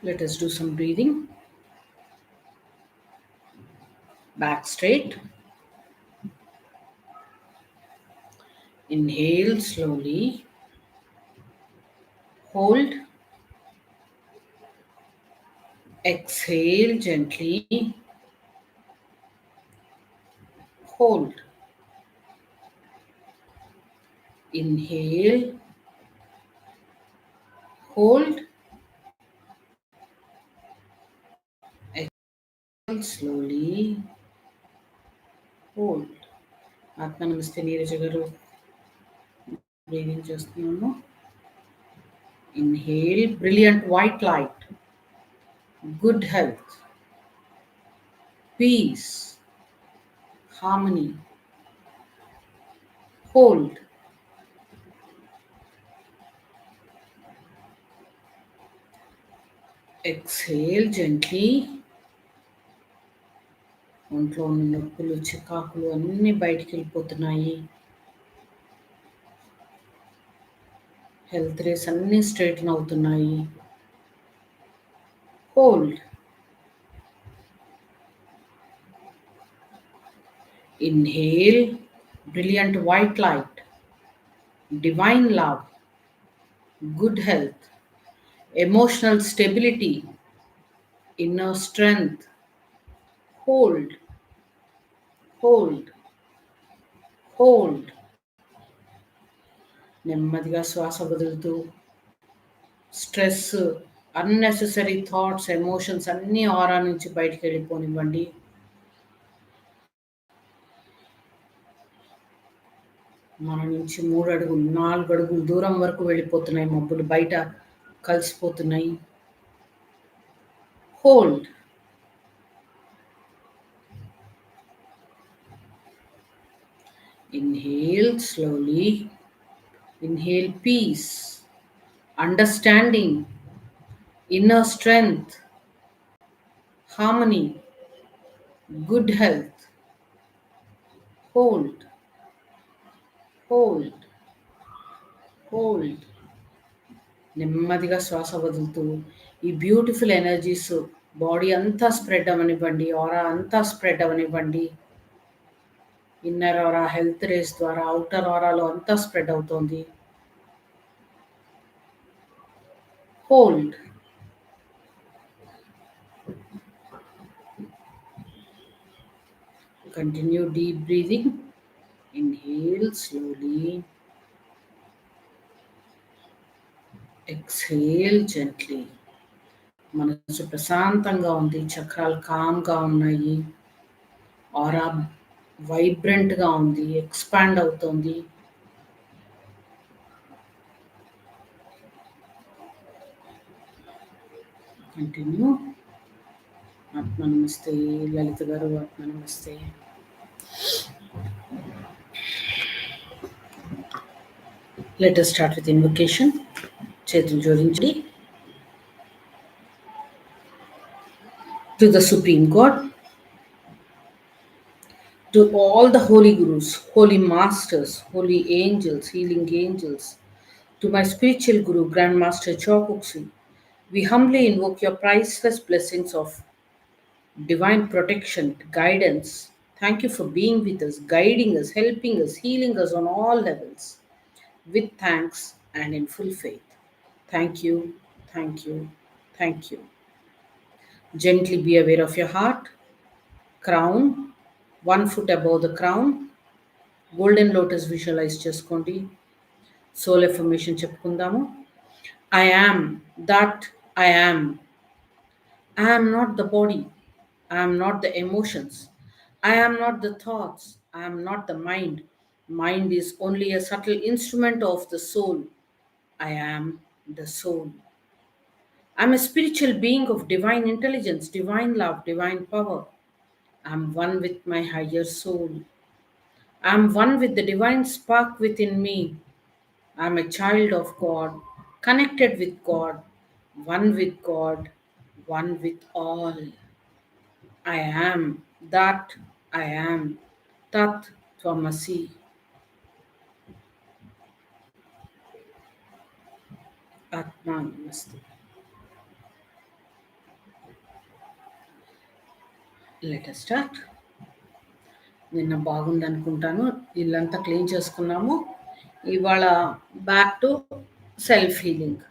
Let us do some breathing. Back straight. Inhale slowly. Hold. Exhale gently. Hold. Inhale. Hold. Exhale slowly. Hold. Atma Namaste Neeraj garu. Breathing చేస్తున్నాము. Inhale. Brilliant white light. Good health. Peace. Harmony. Hold. Exhale gently. ఒంట్లో ఉన్న నొప్పులు చికాకులు అన్నీ బయటికి వెళ్ళిపోతున్నాయి. Health rays అన్నీ స్ట్రైట్న్ అవుతున్నాయి. Hold. Inhale brilliant white light, divine love, good health, emotional stability, inner strength. Hold. Hold. Hold. నెమ్మదిగా శ్వాస వదులుతూ స్ట్రెస్, అన్నెసెసరీ థాట్స్, ఎమోషన్స్ అన్నీ ఆరా నుంచి బయటికి వెళ్ళిపోనివ్వండి. మన నుంచి 3 అడుగులు 4 అడుగులు దూరం వరకు వెళ్ళిపోతున్నాయి మబ్బులు, బయట కలిసిపోతున్నాయి. Hold. Inhale slowly. Inhale peace, understanding, inner strength, harmony, good health. Hold. Hold. Hold. నెమ్మదిగా శ్వాస వదులుతూ ఈ బ్యూటిఫుల్ ఎనర్జీస్ బాడీ అంతా స్ప్రెడ్ అవనివ్వండి, ఆరా అంతా స్ప్రెడ్ అవనివ్వండి. ఇన్నర్ ఆరా హెల్త్ రేస్ ద్వారా అవుటర్ ఆరాలో అంతా స్ప్రెడ్ అవుతోంది. Hold. Continue deep breathing. Inhale slowly. Exhale gently. మనసు ప్రశాంతంగా ఉంది, చక్రాలు కామ్గా ఉన్నాయి, ఆరా వైబ్రెంట్గా ఉంది, ఎక్స్పాండ్ అవుతోంది. కంటిన్యూ. ఆత్మ నమస్తే లలిత గారు. ఆత్మ నమస్తే. Let us start with invocation. చేతులు జోడించి to the Supreme God, to all the holy gurus, holy masters, holy angels, healing angels, to my spiritual guru, Grandmaster Chokuksi, we humbly invoke your priceless blessings of divine protection, guidance. Thank you for being with us, guiding us, helping us, healing us on all levels, with thanks and in full faith. Thank you, thank you, thank you. Gently be aware of your heart, crown, 1 foot above the crown, golden lotus visualize చేసుకోండి. Soul affirmation చెప్పుకుందాము. I am that I am. I am not the body. I am not the emotions. I am not the thoughts. I am not the mind. Mind is only a subtle instrument of the soul. I am the soul. I am a spiritual being of divine intelligence, divine love, divine power. I am one with my higher soul. I am one with the divine spark within me. I am a child of God, connected with God, one with God, one with all. I am that I am. Tat Tvamasi. Atma Namaste. Let us start. నిన్న బాగుందనుకుంటాను. ఇల్లంతా clean చేసుకున్నాము. ఇవాళ back to self healing.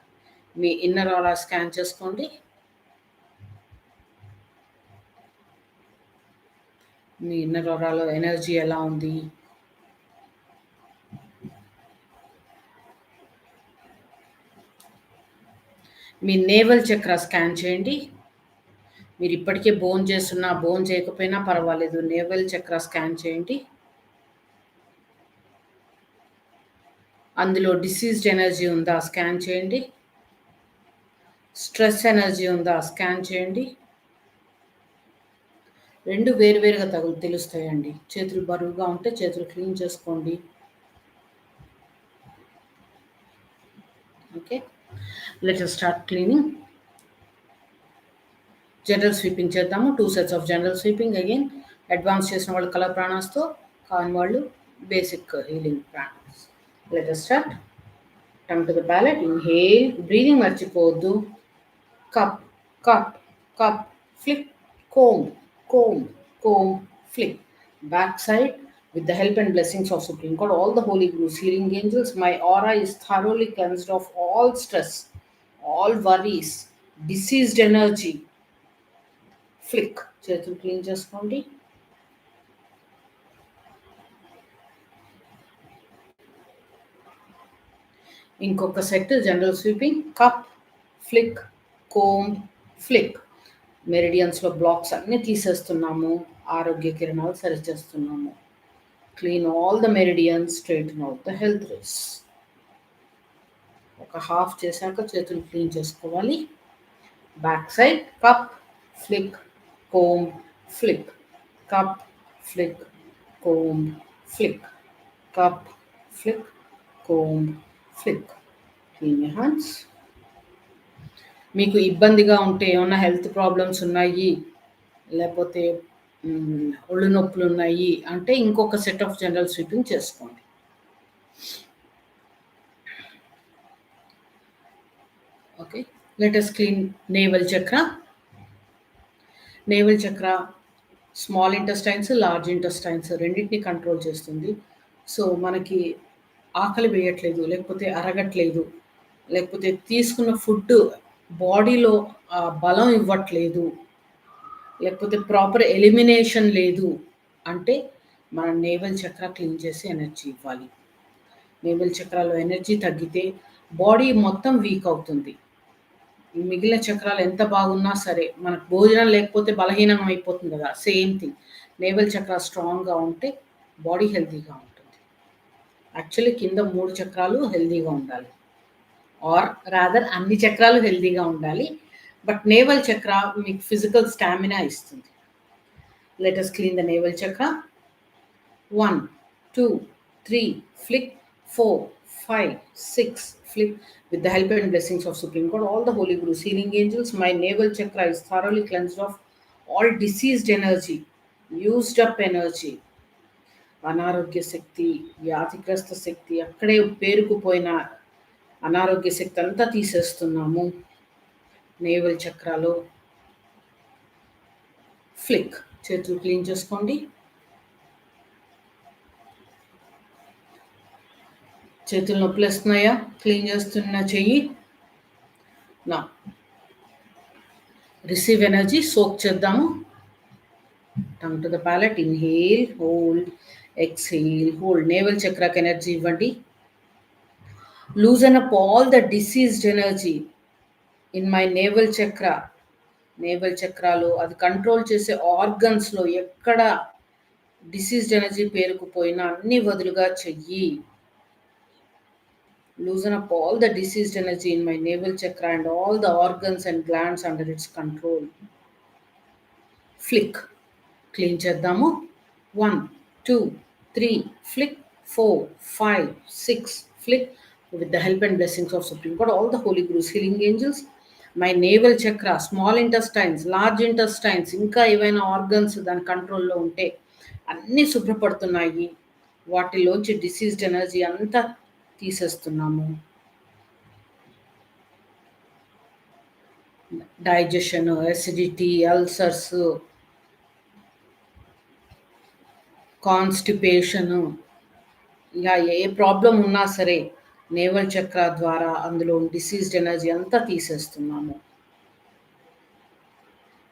Me inner aura scan చేసుకోండి. మీ inner ఆరాలో energy ఎలా ఉంది? మీ naval చక్ర scan చేయండి. మీరు ఇప్పటికే బోన్ చేస్తున్నా, బోన్ చేయకపోయినా పర్వాలేదు. నేవల్ చక్ర స్కాన్ చేయండి. అందులో డిసీజ్డ్ ఎనర్జీ ఉందా స్కాన్ చేయండి. స్ట్రెస్ ఎనర్జీ ఉందా స్కాన్ చేయండి. రెండు వేరువేరుగా తెలుస్తాయండి. చేతులు బరువుగా ఉంటే చేతులు క్లీన్ చేసుకోండి. Okay, let us start cleaning. General sweeping చేద్దాము. 2 sets of general sweeping. Again advance చేసిన వాళ్ళు కలర్ ప్రాణాస్తో, కాని వాళ్ళు basic healing pranas. Let us start. Tongue to the palate. Inhale. Breathing మర్చిపోవద్దు. Cup cup cup flick comb comb comb flick. Backside. With the help and blessings of Supreme God, all the holy gurus, healing angels, my aura is thoroughly cleansed of all stress, all worries, diseased energy. Flick. చేతులు clean చేసుకోండి. ఇంకొక set general sweeping. Cup flick comb flick. మెరిడియన్స్లో blocks అన్నీ తీసేస్తున్నాము. ఆరోగ్య కిరణాలు సరిచేస్తున్నాము. Clean all the meridians, straighten out the health rays. ఒక హాఫ్ చేశాక చేతులు క్లీన్ చేసుకోవాలి. Back side. Cup flick comb flick. Cup flick comb flick. Cup flick comb flick. Clean your hands. మీకు ఇబ్బందిగా ఉంటే, ఏమన్నా హెల్త్ ప్రాబ్లమ్స్ ఉన్నాయి, లేకపోతే ఒళ్ళు నొప్పులు ఉన్నాయి అంటే ఇంకొక సెట్ ఆఫ్ జనరల్ స్వీపింగ్ చేసుకోండి. Okay, let us clean naval chakra. Naval chakra small intestines, large intestines రెండింటిని కంట్రోల్ చేస్తుంది. సో మనకి ఆకలి వేయట్లేదు, లేకపోతే అరగట్లేదు, లేకపోతే తీసుకున్న ఫుడ్ బాడీలో బలం ఇవ్వట్లేదు, లేకపోతే ప్రాపర్ ఎలిమినేషన్ లేదు అంటే మన నేవల్ చక్ర క్లీన్ చేసి ఎనర్జీ ఇవ్వాలి. నేవల్ చక్రాలో ఎనర్జీ తగ్గితే బాడీ మొత్తం వీక్ అవుతుంది. మిగిలిన చక్రాలు ఎంత బాగున్నా సరే, మనకు భోజనం లేకపోతే బలహీనం అయిపోతుంది కదా, సేమ్ థింగ్. నేవల్ చక్ర స్ట్రాంగ్గా ఉంటే బాడీ హెల్తీగా ఉంటుంది. యాక్చువల్లీ కింద 3 చక్రాలు హెల్తీగా ఉండాలి, ఆర్ రాదర్ అన్ని చక్రాలు హెల్తీగా ఉండాలి. బట్ నేవల్ చక్ర మీకు ఫిజికల్ స్టామినా ఇస్తుంది. Let us clean the naval చక్ర. 1 2 3 flick. 4 5 6 flick. With the help and blessings of Supreme God, all the holy gurus, healing angels, my navel chakra is thoroughly cleansed of all diseased energy, used up energy, అనారోగ్య శక్తి, వ్యాధిగ్రస్త శక్తి, అక్కడే పేరుకుపోయిన అనారోగ్య శక్తి అంతా తీసేస్తున్నాము. Navel చక్రాలో flick. చేతులు clean చేసుకోండి. చేతులు నొప్పులు వస్తున్నాయా? క్లీన్ చేస్తున్న చెయ్యి. నా రిసీవ్ ఎనర్జీ. సోక్ చేద్దాము. Tongue to the palate. Inhale, hold, exhale, hold. Navel చక్రాకి ఎనర్జీ ఇవ్వండి. Loosen up all the diseased energy in my navel chakra. Navel చక్రాలు అది కంట్రోల్ చేసే ఆర్గన్స్లో ఎక్కడ డిసీజ్డ్ ఎనర్జీ పేరుకుపోయినా అన్ని వదులుగా చెయ్యి. Loosen up all the diseased energy in my navel chakra and all the organs and glands under its control. Flick. Clean చేద్దాము. 1 2 3 flick. 4 5 6 flick. With the help and blessings of Supreme God, all the holy gurus, healing angels, my navel chakra, small intestines, large intestines, ఇంకా ఏవైనా organs దాని కంట్రోల్లో ఉంటే అన్నీ శుభ్రపడుతున్నాయి. వాటిలోంచి diseased energy అంతా తీసేస్తున్నాము. Digestion, acidity, ulcers, constipation, ఇలా ఏ problem ఉన్నా సరే నేవల్ చక్ర ద్వారా అందులో డిసీజ్డ్ ఎనర్జీ అంతా తీసేస్తున్నాము.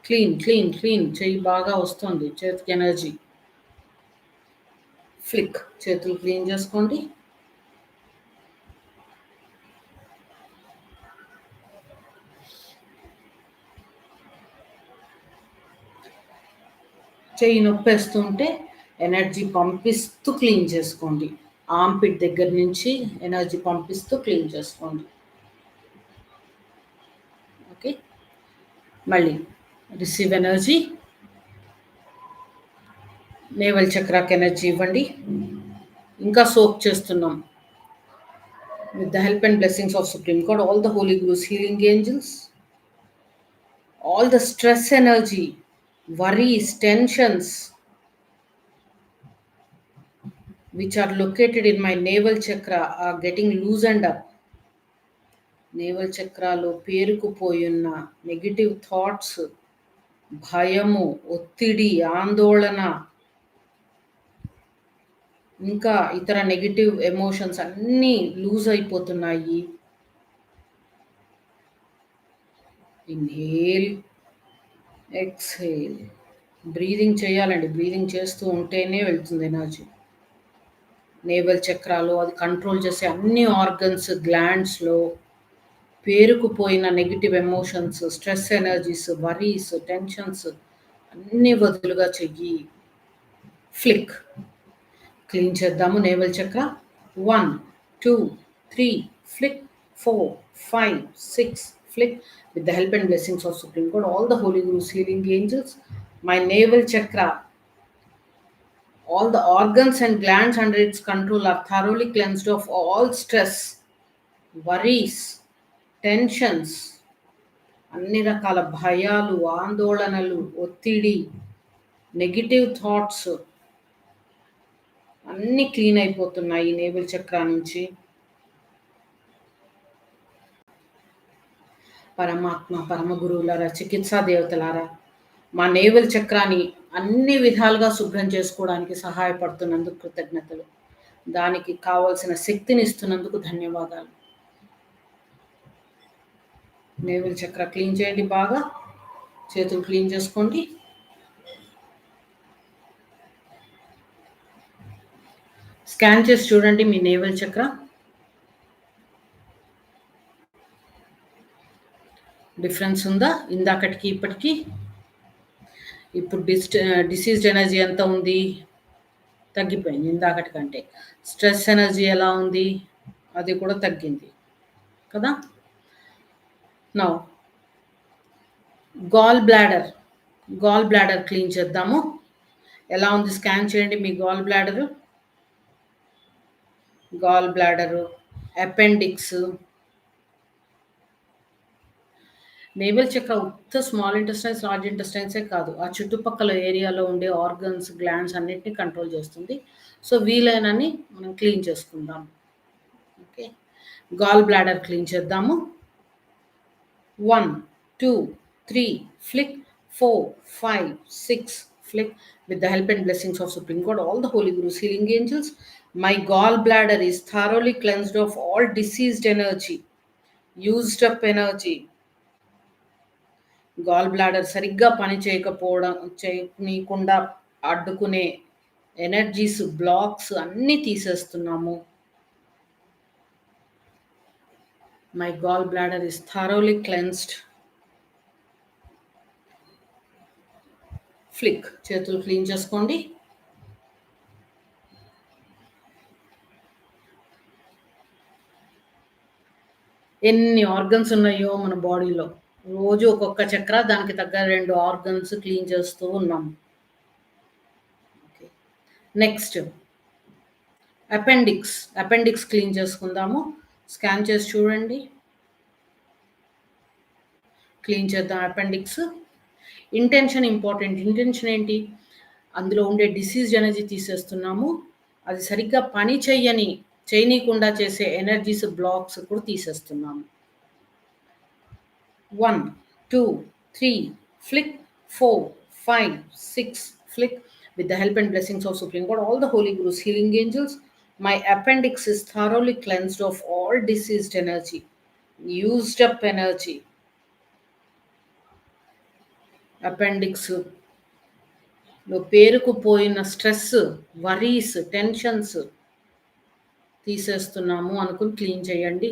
Clean, clean, clean. చెయ్యి బాగా వస్తుంది. చేతికి ఎనర్జీ. ఫ్లిక్. చేతులు క్లీన్ చేసుకోండి. చెయ్యి నొప్పేస్తుంటే ఎనర్జీ పంపిస్తూ క్లీన్ చేసుకోండి. ఆర్మ్‌పిట్ దగ్గర నుంచి ఎనర్జీ పంపిస్తూ క్లీన్ చేసుకోండి. ఓకే. మళ్ళీ రిసీవ్ ఎనర్జీ. నేవల్ చక్రాకి ఎనర్జీ ఇవ్వండి. ఇంకా సోక్ చేస్తున్నాం. With the help and blessings of Supreme God, all the Holy Gurus, healing angels, all the stress energy, worries, tensions which are located in my navel chakra are getting loosened up. Navel చక్రాలో పేరుకుపోయున్న negative thoughts, భయము, ఒత్తిడి, ఆందోళన, ఇంకా ఇతర negative emotions అన్నీ loose అయిపోతున్నాయి. Inhale, exhale. Breathing చేయాలండి. బ్రీదింగ్ చేస్తూ ఉంటేనే వెళ్తుంది ఎనర్జీ. నేవల్ చక్రాలో అది కంట్రోల్ చేసే అన్ని ఆర్గన్స్, గ్లాండ్స్‌లో పేరుకుపోయిన negative emotions, stress energies, worries, tensions అన్నీ వదులుగా చెయ్యి. ఫ్లిక్. క్లీన్ చేద్దాము నేవల్ చక్ర. 1, 2, 3 flick. 4, 5, 6 flick. With the help and blessings of Supreme God, all the Holy Gurus, healing angels, my navel chakra, all the organs and glands under its control are thoroughly cleansed of all stress, worries, tensions, అన్ని రకాల భయాలు, ఆందోళనలు, ఒత్తిడి, negative thoughts అన్నీ clean అయిపోతున్నాయి naval చక్ర నుంచి. పరమాత్మ, పరమ గురువులారా, చికిత్సా దేవతలారా, మా నేవల్ చక్రాన్ని అన్ని విధాలుగా శుభ్రం చేసుకోవడానికి సహాయపడుతున్నందుకు కృతజ్ఞతలు. దానికి కావలసిన శక్తిని ఇస్తున్నందుకు ధన్యవాదాలు. నేవల్ చక్ర క్లీన్ చేయండి బాగా. చేతులు క్లీన్ చేసుకోండి. స్కాన్ చేసి చూడండి మీ నేవల్ చక్ర. డిఫరెన్స్ ఉందా ఇందాకటికి ఇప్పటికి? ఇప్పుడు డిసీజ్డ్ ఎనర్జీ ఎంత ఉంది? తగ్గిపోయింది ఇందాకటి కంటే. స్ట్రెస్ ఎనర్జీ ఎలా ఉంది? అది కూడా తగ్గింది కదా. నౌ గాల్ బ్లాడర్ క్లీన్ చేద్దాము. ఎలా ఉంది స్కాన్ చేయండి మీ గాల్ బ్లాడరు, అపెండిక్స్. నేవల్ చక్ర ఉత్త స్మాల్ ఇంటెస్టైన్స్, లార్జ్ ఇంటెస్టైన్సే కాదు, ఆ చుట్టుపక్కల ఏరియాలో ఉండే ఆర్గన్స్, గ్లాండ్స్ అన్నిటిని కంట్రోల్ చేస్తుంది. సో వీలైనన్ని మనం క్లీన్ చేసుకుందాం. ఓకే. గాల్ బ్లాడర్ క్లీన్ చేద్దాము. 1, 2, 3 flick. 4, 5, 6 flick. With the help and blessings of Supreme God, all the Holy Gurus, healing angels, my gallbladder is thoroughly cleansed of all diseased energy, used up energy. Gall bladder సరిగ్గా పని చేయనీయకుండా అడ్డుకునే energies, blocks అన్నీ తీసేస్తున్నాము. My gall bladder is thoroughly cleansed. Flick. చేతులు clean చేసుకోండి. ఎన్ని organs ఉన్నాయో మన బాడీలో, రోజు ఒక్కొక్క చక్ర, దానికి తగ్గ 2 ఆర్గన్స్ క్లీన్ చేస్తూ ఉన్నాం. ఓకే. నెక్స్ట్ అపెండిక్స్ క్లీన్ చేసుకుందాము. స్కాన్ చేసి చూడండి. క్లీన్ చేద్దాం అపెండిక్స్. Intention important. ఇంటెన్షన్ ఏంటి? అందులో ఉండే డిసీజ్ ఎనర్జీ తీసేస్తున్నాము. అది సరిగ్గా పని చేయనీయకుండా చేసే ఎనర్జీస్, బ్లాక్స్ కూడా తీసేస్తున్నాము. 1, 2, 3 flick. 4, 5, 6 flick. With the help and blessings of Supreme God, all the Holy Gurus, healing angels, my appendix is thoroughly cleansed of all diseased energy, used up energy. Appendix లో పేరుకుపోయిన stress, worries, tensions తీసేస్తున్నాము అనుకుని clean చేయండి.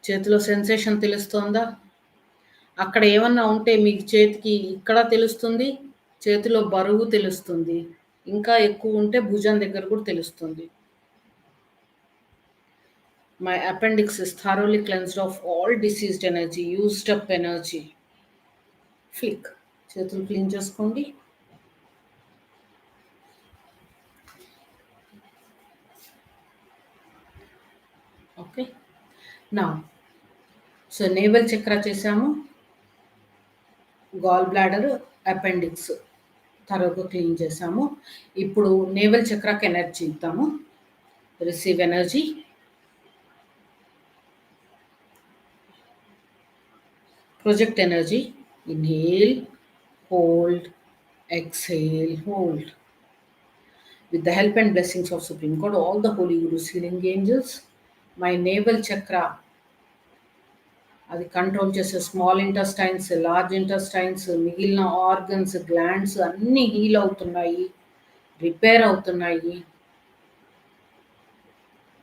చేతిలో sensation తెలుస్తోందా? అక్కడ ఏమన్నా ఉంటే మీకు చేతికి ఇక్కడ తెలుస్తుంది, చేతిలో బరువు తెలుస్తుంది, ఇంకా ఎక్కువ ఉంటే భుజం దగ్గర కూడా తెలుస్తుంది. My appendix is thoroughly cleansed of all diseased energy, used up energy. Flick. చేతులు క్లీన్ చేసుకోండి. ఓకే, నా సో నేవల్ చక్ర చేసాము, గాల్ బ్లాడర్, అపెండిక్స్ త్వరగా క్లీన్ చేసాము. ఇప్పుడు నేవల్ చక్రాకి ఎనర్జీ ఇద్దాము. Receive energy. Project energy. Inhale, hold, exhale, hold. With the help and blessings of Supreme God, all the Holy Gurus, healing angels, my navel chakra, అది control చేసే small intestines, large intestines, మిగిలిన organs, glands అన్నీ heal అవుతున్నాయి, repair అవుతున్నాయి.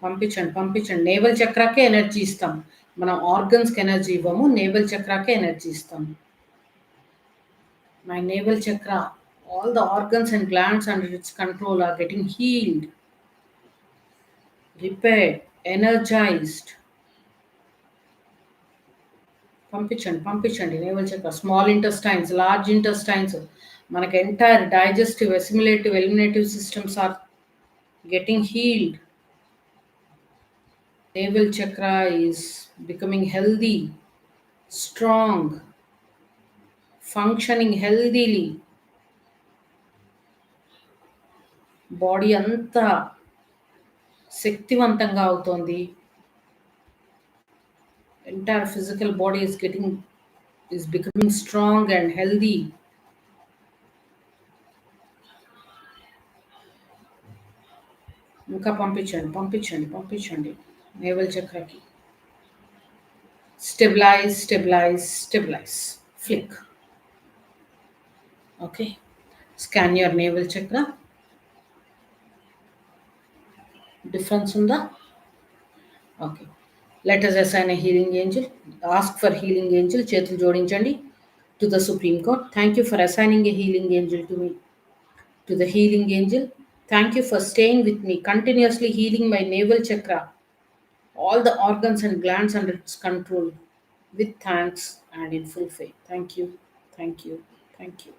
పంపించండి, పంపించండి. Naval చక్రాకే energy ఇస్తాం. మనం ఆర్గన్స్కి ఎనర్జీ ఇవ్వము, నేవల్ చక్రాకే ఎనర్జీ ఇస్తాం. My navel chakra, all the organs and glands under its control are getting healed, repaired, energized. పంపించండి, పంపించండి. Navel chakra, small intestines, large intestines, మనకి entire digestive, assimilative, eliminative systems are getting healed. Navel chakra is becoming healthy, strong, functioning healthily. Body అంతా శక్తివంతంగా అవుతోంది. Entire physical body is becoming strong and healthy. ఇంకా పంపించండి, పంపించండి, పంపించండి నేవల్ చక్రకి. Stabilise, stabilise, stabilise. Flick. Okay, scan your navel chakra. Difference ఉందా? Okay, let us assign a healing angel. Ask for healing angel. చేతులు జోడించండి. To the Supreme God, thank you for assigning a healing angel to me. To the healing angel, thank you for staying with me, continuously healing my navel chakra, all the organs and glands under its control, with thanks and in full faith. Thank you, thank you, thank you,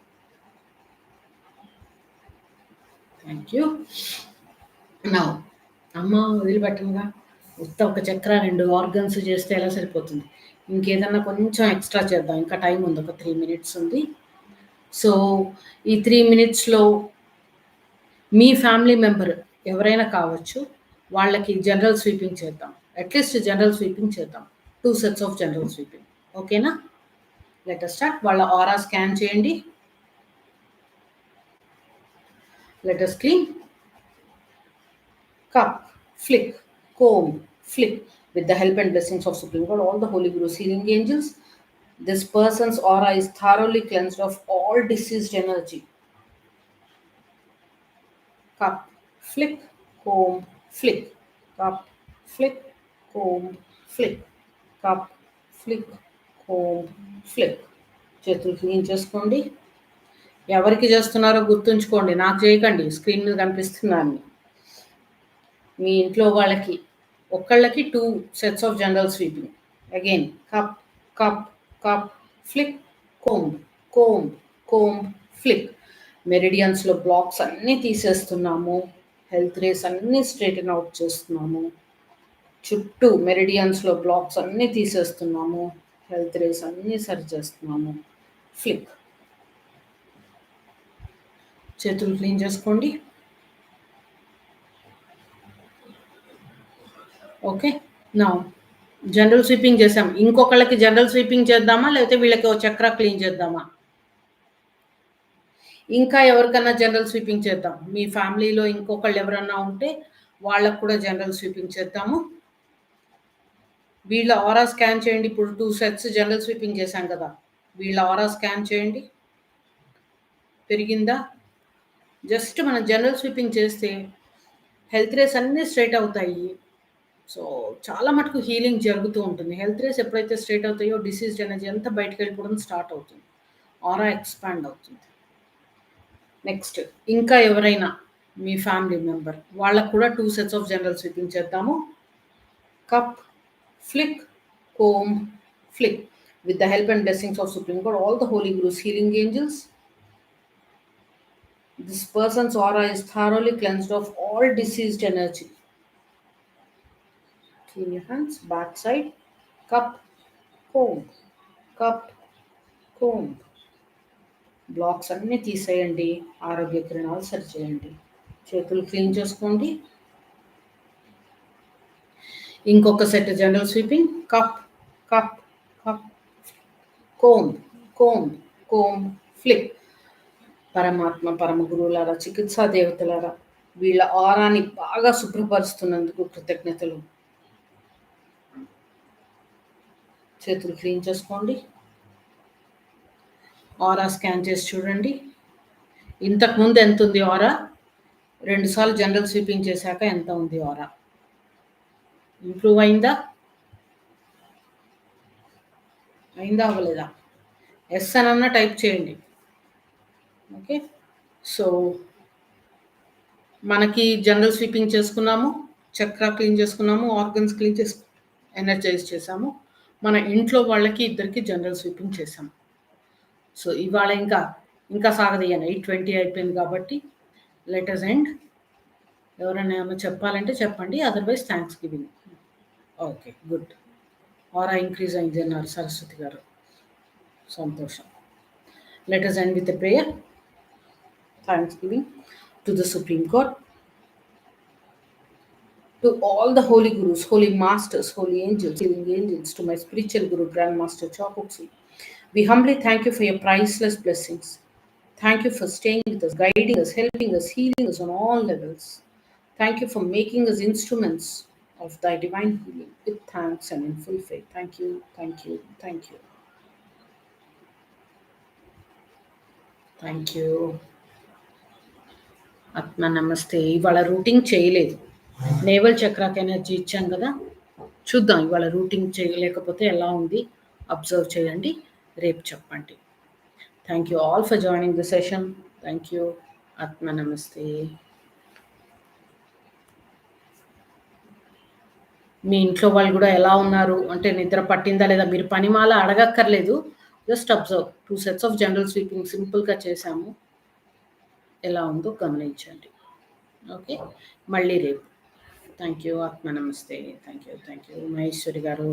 thank you. Now, అమ్మ వదిలిపెట్టంగా ఉత్త ఒక చక్ర 2 organs చేస్తే ఎలా సరిపోతుంది? ఇంకేదన్నా కొంచెం extra చేద్దాం. ఇంకా టైం ఉంది, ఒక 3 minutes ఉంది. సో ఈ 3 minutesలో మీ ఫ్యామిలీ మెంబర్ ఎవరైనా కావచ్చు, వాళ్ళకి జనరల్ స్వీపింగ్ చేద్దాం. అట్లీస్ట్ జనరల్ స్వీపింగ్ చేద్దాం. 2 sets ఆఫ్ జనరల్ స్వీపింగ్. ఓకేనా? Let us start. వాళ్ళ ఆరా స్కాన్ చేయండి. Let us clean. Cup, flick, comb, flick. With the help and blessings of Supreme God, all the Holy Gurus, healing angels, this person's aura is thoroughly cleansed of all diseased energy. Cup, flick, comb, flick. Cup, flick, comb, flick. Cup, flick, comb, flick. చేతులు clean చేసుకోండి. ఎవరికి చేస్తున్నారో గుర్తుంచుకోండి, నాకు చేయకండి. Screen మీద కనిపిస్తున్నాను. మీ ఇంట్లో వాళ్ళకి ఒక్కళ్ళకి 2 sets of general sweeping. Again cup, cup, cup, flick, comb, comb, comb, flick. మెరిడియన్స్లో బ్లాక్స్ అన్నీ తీసేస్తున్నాము. హెల్త్ రేస్ అన్నీ స్ట్రైటన్ అవుట్ చేస్తున్నాము. చుట్టూ మెరిడియన్స్లో బ్లాక్స్ అన్నీ తీసేస్తున్నాము. హెల్త్ రేస్ అన్నీ సరి చేస్తున్నాము. ఫ్లిక్. చేతులు క్లీన్ చేసుకోండి. ఓకే, నా జనరల్ స్వీపింగ్ చేసాం. ఇంకొకళ్ళకి జనరల్ స్వీపింగ్ చేద్దామా, లేకపోతే వీళ్ళకి ఒక చక్ర క్లీన్ చేద్దామా? ఇంకా ఎవరికన్నా జనరల్ స్వీపింగ్ చేద్దాం. మీ ఫ్యామిలీలో ఇంకొకళ్ళు ఎవరన్నా ఉంటే వాళ్ళకి కూడా జనరల్ స్వీపింగ్ చేద్దాము. వీళ్ళ ఆరా స్కాన్ చేయండి. ఇప్పుడు 2 సెట్స్ జనరల్ స్వీపింగ్ చేశాం కదా! వీళ్ళ ఆరా స్కాన్ చేయండి. పెరిగిందా? జస్ట్ మనం జనరల్ స్వీపింగ్ చేస్తే హెల్త్ రేస్ అన్నీ స్ట్రెయిట్ అవుతాయి. సో, చాలా మటుకు హీలింగ్ జరుగుతూ ఉంటుంది. హెల్త్ రేస్ ఎప్పుడైతే స్ట్రెయిట్ అవుతాయో డిసీజ్డ్ ఎనర్జీ అంతా బయటికెళ్ళిపోవడం స్టార్ట్ అవుతుంది. ఆరా ఎక్స్‌పాండ్ అవుతుంది. నెక్స్ట్ ఇంకా ఎవరైనా మీ ఫ్యామిలీ మెంబర్ వాళ్ళకి కూడా 2 సెట్స్ ఆఫ్ జనరల్ స్వీపింగ్ చేద్దాము. Cup, flick, comb, flick. With the help and blessings of Supreme God, all the Holy Gurus, healing angels, this person's aura is thoroughly cleansed of all diseased energy. Clean your hands, backside, cup, comb, cup, comb. Blocks అన్నీ తీసేయండి. ఆరోగ్య కిరణాలు సరిచేయండి. చేతులు clean చేసుకోండి. ఇంకొక set general sweeping. Cup, cup, cup, comb, comb, comb, flick. పరమాత్మ, పరమ గురువులారా, చికిత్సా దేవతలారా, వీళ్ళ ఆరాని బాగా శుభ్రపరుస్తున్నందుకు కృతజ్ఞతలు. చేతులు క్లీన్ చేసుకోండి. ఆరా స్కాన్ చేసి చూడండి. ఇంతకుముందు ఎంత ఉంది ఆరా? 2 సార్లు జనరల్ స్వీపింగ్ చేశాక ఎంత ఉంది ఆరా? ఇంప్రూవ్ అయిందా? అయిందా అవ్వలేదా? ఎస్ అనన్నా టైప్ చేయండి. ఓకే. సో మనకి జనరల్ స్వీపింగ్ చేసుకున్నాము, చక్రా క్లీన్ చేసుకున్నాము, ఆర్గన్స్ క్లీన్ చేసుకు ఎనర్జైజ్ చేసాము. మన ఇంట్లో వాళ్ళకి ఇద్దరికి జనరల్ స్వీపింగ్ చేసాము. సో ఇవాళ ఇంకా సాగదీయను. 8:20 అయిపోయింది కాబట్టి లెట్ అస్ ఎండ్. ఎవరైనా ఏమైనా చెప్పాలంటే చెప్పండి. Otherwise thanksgiving. Okay, good. Aura increase అయింది అన్నారు సరస్వతి గారు. సంతోషం. Let us end with a prayer. Thanksgiving to the Supreme God, to all the holy gurus, holy masters, holy angels, healing angels, to my spiritual guru, Grandmaster Chokuksi. We humbly thank you for your priceless blessings. Thank you for staying with us, guiding us, helping us, healing us on all levels. Thank you for making us instruments of thy divine healing with thanks and in full faith. Thank you, thank you, thank you. Thank you. ఆత్మ నమస్తే. ఇవాళ routing చేయలేదు. Naval చక్రాకి energy ఇచ్చాం కదా, చూద్దాం ఇవాళ routing చేయలేకపోతే ఎలా ఉంది అబ్జర్వ్ చేయండి. రేపు చెప్పండి. Thank you all for joining the session. Thank you. ఆత్మ నమస్తే. మీ ఇంట్లో వాళ్ళు కూడా ఎలా ఉన్నారు అంటే నిద్ర పట్టిందా లేదా మీరు పనిమాల అడగక్కర్లేదు. Just observe. 2 sets of general sweeping సింపుల్గా చేశాము. ఎలా ఉందో గమనించండి. ఓకే, మళ్ళీ రేపు. Thank you. ఆత్మ నమస్తే. థ్యాంక్ యూ మహేశ్వరి గారు.